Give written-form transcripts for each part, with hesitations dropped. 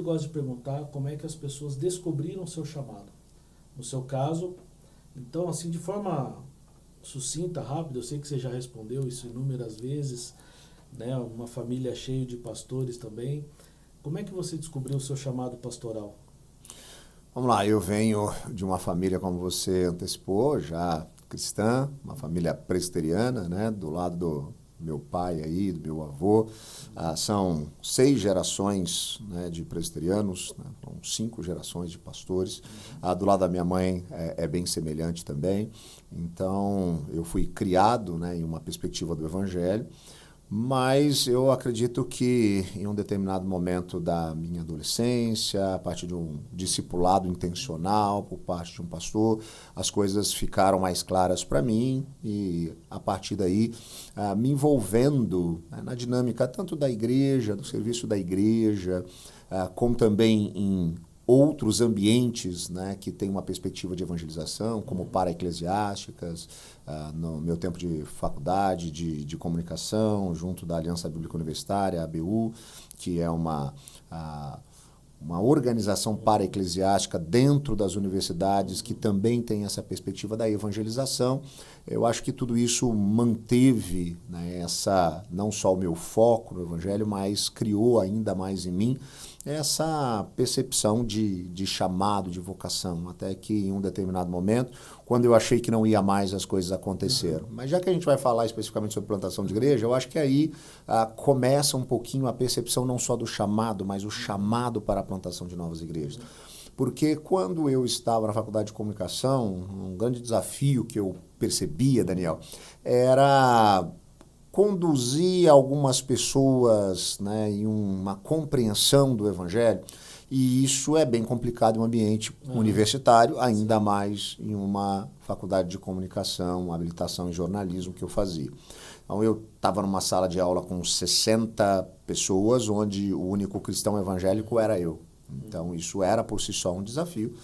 gosto de perguntar como é que as pessoas descobriram o seu chamado. No seu caso, então, assim, de forma sucinta, rápida, eu sei que você já respondeu isso inúmeras vezes, né? Uma família cheia de pastores também. Como é que você descobriu o seu chamado pastoral? Vamos lá, eu venho de uma família, como você antecipou, já cristã, uma família presbiteriana, né? Do lado do meu pai aí, do meu avô. São 6 gerações, né, de presbiterianos, né? São 5 gerações de pastores. Do lado da minha mãe é bem semelhante também. Então, eu fui criado, né, em uma perspectiva do Evangelho. Mas eu acredito que em um determinado momento da minha adolescência, a partir de um discipulado intencional por parte de um pastor, as coisas ficaram mais claras para mim e a partir daí me envolvendo, né, na dinâmica tanto da igreja, do serviço da igreja, como também em outros ambientes, né, que têm uma perspectiva de evangelização, como para-eclesiásticas, no meu tempo de faculdade de comunicação, junto da Aliança Bíblica Universitária, a ABU, que é uma organização para-eclesiástica dentro das universidades que também tem essa perspectiva da evangelização. Eu acho que tudo isso manteve, né, não só o meu foco no Evangelho, mas criou ainda mais em mim essa percepção de chamado, de vocação, até que em um determinado momento, quando eu achei que não ia mais, as coisas aconteceram. Mas já que a gente vai falar especificamente sobre plantação de igreja, eu acho que aí começa um pouquinho a percepção não só do chamado, mas o chamado para a plantação de novas igrejas. Porque quando eu estava na faculdade de comunicação, um grande desafio que eu percebia, Daniel, era conduzir algumas pessoas, né, em uma compreensão do Evangelho, e isso é bem complicado em um ambiente universitário, ainda mais em uma faculdade de comunicação, habilitação em jornalismo que eu fazia. Então eu estava numa sala de aula com 60 pessoas, onde o único cristão evangélico era eu. Então isso era por si só um desafio,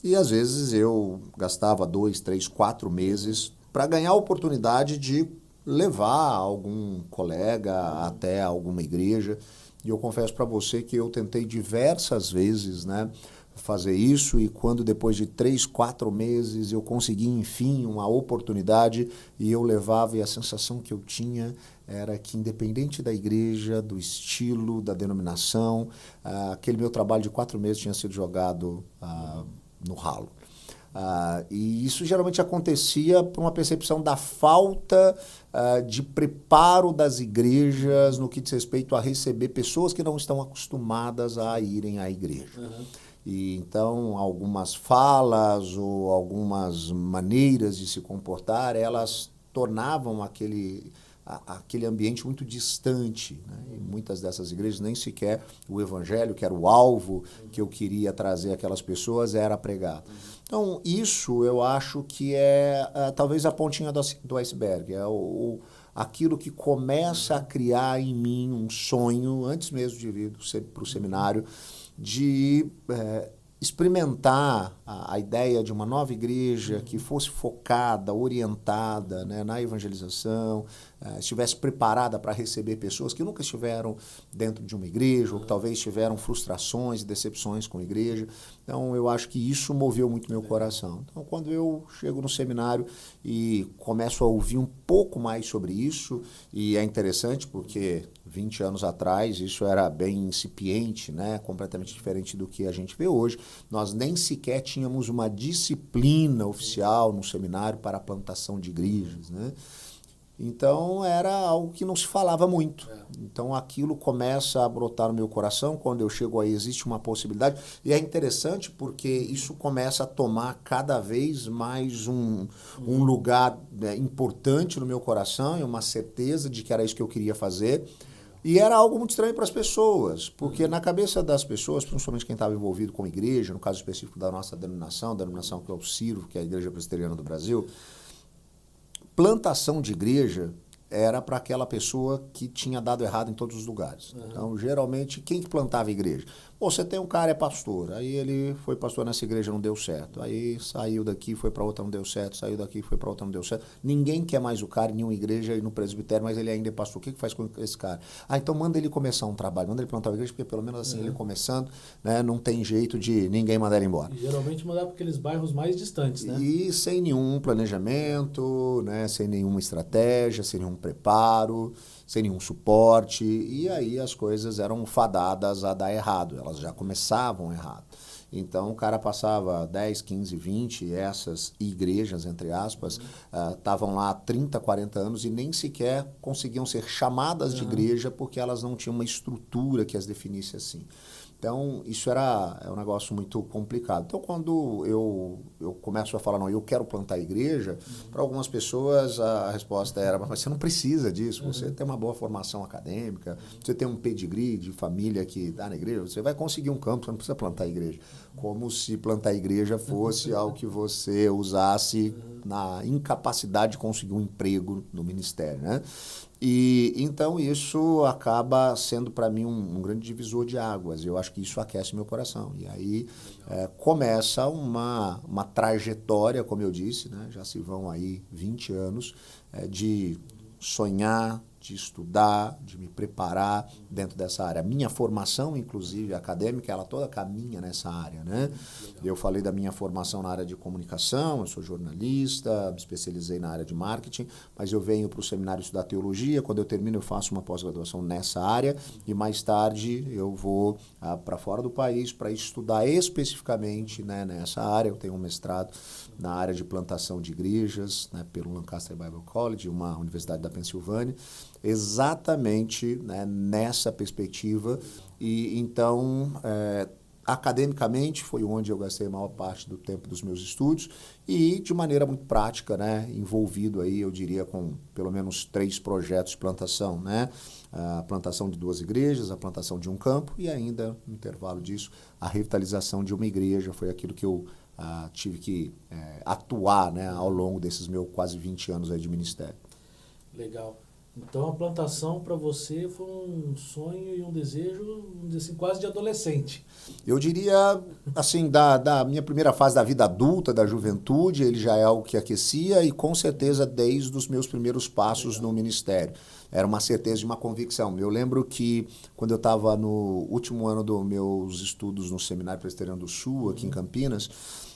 e às vezes eu gastava 2, 3, 4 meses para ganhar a oportunidade de levar algum colega até alguma igreja. E eu confesso para você que eu tentei diversas vezes, né, fazer isso, e quando depois de 3, 4 meses eu consegui, enfim, uma oportunidade e eu levava, e a sensação que eu tinha era que, independente da igreja, do estilo, da denominação, aquele meu trabalho de 4 meses tinha sido jogado no ralo. E isso geralmente acontecia por uma percepção da falta de preparo das igrejas no que diz respeito a receber pessoas que não estão acostumadas a irem à igreja. E então algumas falas ou algumas maneiras de se comportar, elas tornavam aquele ambiente muito distante, né? E muitas dessas igrejas nem sequer o evangelho, que era o alvo que eu queria trazer àquelas pessoas, era pregado. Então isso eu acho que é talvez a pontinha do iceberg, é aquilo que começa a criar em mim um sonho, antes mesmo de vir para o seminário, de experimentar a ideia de uma nova igreja que fosse focada, orientada, né, na evangelização, estivesse preparada para receber pessoas que nunca estiveram dentro de uma igreja, ou que talvez tiveram frustrações e decepções com a igreja. Então, eu acho que isso moveu muito meu coração. Então, quando eu chego no seminário e começo a ouvir um pouco mais sobre isso, e é interessante porque 20 anos atrás isso era bem incipiente, né, completamente diferente do que a gente vê hoje. Nós nem sequer tínhamos uma disciplina oficial no seminário para a plantação de igrejas, né? Então era algo que não se falava muito. Então aquilo começa a brotar no meu coração. Quando eu chego aí, existe uma possibilidade. E é interessante porque isso começa a tomar cada vez mais um lugar, né, importante no meu coração, e uma certeza de que era isso que eu queria fazer. E era algo muito estranho para as pessoas, porque na cabeça das pessoas, principalmente quem estava envolvido com a igreja, no caso específico da nossa denominação que é o CIRO, que é a Igreja Presbiteriana do Brasil, plantação de igreja era para aquela pessoa que tinha dado errado em todos os lugares. Então, geralmente, quem plantava igreja? Ou você tem um cara é pastor, aí ele foi pastor nessa igreja, não deu certo. Aí saiu daqui, foi para outra, não deu certo. Saiu daqui, foi para outra, não deu certo. Ninguém quer mais o cara em nenhuma igreja e no presbitério, mas ele ainda é pastor. O que faz com esse cara? Então manda ele começar um trabalho, manda ele plantar uma igreja, porque pelo menos assim ele começando, né, não tem jeito de ninguém mandar ele embora. E geralmente mandar para aqueles bairros mais distantes, né? E sem nenhum planejamento, né, sem nenhuma estratégia, sem nenhum preparo, sem nenhum suporte, e aí as coisas eram fadadas a dar errado, elas já começavam errado. Então o cara passava 10, 15, 20, essas igrejas, entre aspas, estavam lá há 30, 40 anos e nem sequer conseguiam ser chamadas de igreja porque elas não tinham uma estrutura que as definisse assim. Então, isso é um negócio muito complicado. Então, quando eu começo a falar, não, eu quero plantar igreja, para algumas pessoas a resposta era, mas você não precisa disso, você tem uma boa formação acadêmica, você tem um pedigree de família que dá na igreja, você vai conseguir um campo, você não precisa plantar igreja. Como se plantar igreja fosse algo que você usasse na incapacidade de conseguir um emprego no ministério, né? E então isso acaba sendo para mim um grande divisor de águas. Eu acho que isso aquece meu coração. E aí começa uma trajetória, como eu disse, né? Já se vão aí 20 anos de sonhar, de estudar, de me preparar dentro dessa área. A minha formação, inclusive, acadêmica, ela toda caminha nessa área, né? Eu falei da minha formação na área de comunicação, eu sou jornalista, me especializei na área de marketing, mas eu venho para o seminário estudar teologia, quando eu termino eu faço uma pós-graduação nessa área e mais tarde eu vou para fora do país para estudar especificamente, né, nessa área. Eu tenho um mestrado na área de plantação de igrejas, né, pelo Lancaster Bible College, uma universidade da Pensilvânia, exatamente, né, nessa perspectiva. E então, academicamente, foi onde eu gastei a maior parte do tempo dos meus estudos e de maneira muito prática, né, envolvido aí, eu diria, com pelo menos 3 projetos de plantação, né? A plantação de 2 igrejas, a plantação de um campo e ainda, no intervalo disso, a revitalização de uma igreja. Foi aquilo que eu tive que atuar, né, ao longo desses meus quase 20 anos aí de ministério. Legal. Então a plantação para você foi um sonho e um desejo, vamos dizer assim, quase de adolescente. Eu diria, assim, da minha primeira fase da vida adulta, da juventude, ele já é algo que aquecia e com certeza desde os meus primeiros passos no ministério. Era uma certeza e uma convicção. Eu lembro que quando eu estava no último ano dos meus estudos no Seminário Presbiteriano do Sul, aqui em Campinas,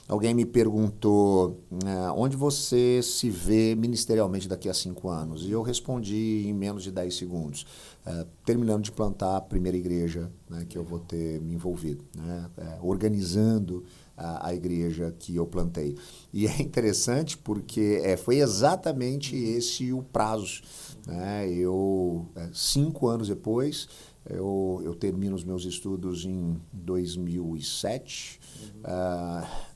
alguém me perguntou onde você se vê ministerialmente daqui a 5 anos. E eu respondi em menos de 10 segundos, terminando de plantar a primeira igreja, né, que eu vou ter me envolvido, né, organizando a igreja que eu plantei. E é interessante porque foi exatamente esse o prazo. Né? 5 anos depois, eu termino os meus estudos em 2007,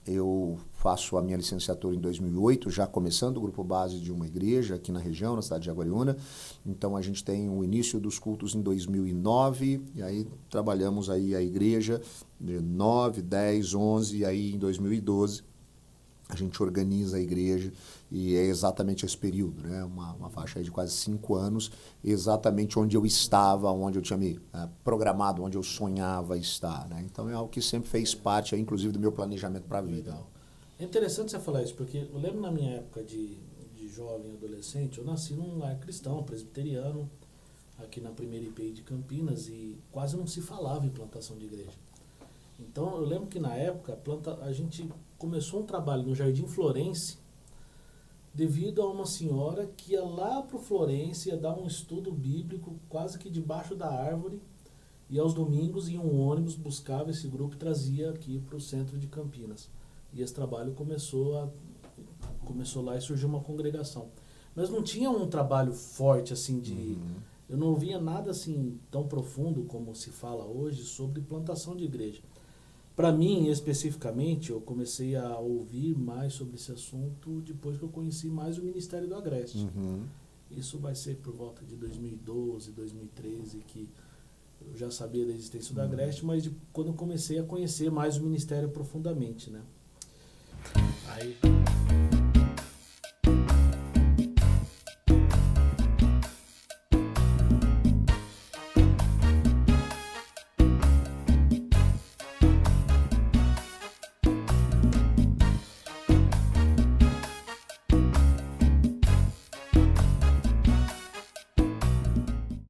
eu faço a minha licenciatura em 2008, já começando o grupo base de uma igreja aqui na região, na cidade de Jaguariúna. Então a gente tem o início dos cultos em 2009, e aí trabalhamos aí a igreja de 9, 10, 11, e aí em 2012 a gente organiza a igreja e é exatamente esse período, né? Uma faixa aí de quase 5 anos, exatamente onde eu estava, onde eu tinha me programado, onde eu sonhava estar, né? Então é algo que sempre fez parte, inclusive, do meu planejamento para a vida. Legal. É interessante você falar isso, porque eu lembro na minha época de jovem, adolescente, eu nasci num lar cristão, presbiteriano, aqui na primeira IPI de Campinas, e quase não se falava em plantação de igreja. Então eu lembro que na época a gente começou um trabalho no Jardim Florense devido a uma senhora que ia lá para o Florense, ia dar um estudo bíblico quase que debaixo da árvore, e aos domingos em um ônibus buscava esse grupo e trazia aqui para o centro de Campinas. E esse trabalho começou lá e surgiu uma congregação. Mas não tinha um trabalho forte assim de... Eu não ouvia nada assim tão profundo como se fala hoje sobre plantação de igreja. Para mim, especificamente, eu comecei a ouvir mais sobre esse assunto depois que eu conheci mais o Ministério do Agreste. Isso vai ser por volta de 2012, 2013, que eu já sabia da existência do Agreste, mas quando eu comecei a conhecer mais o Ministério profundamente, né? Aí...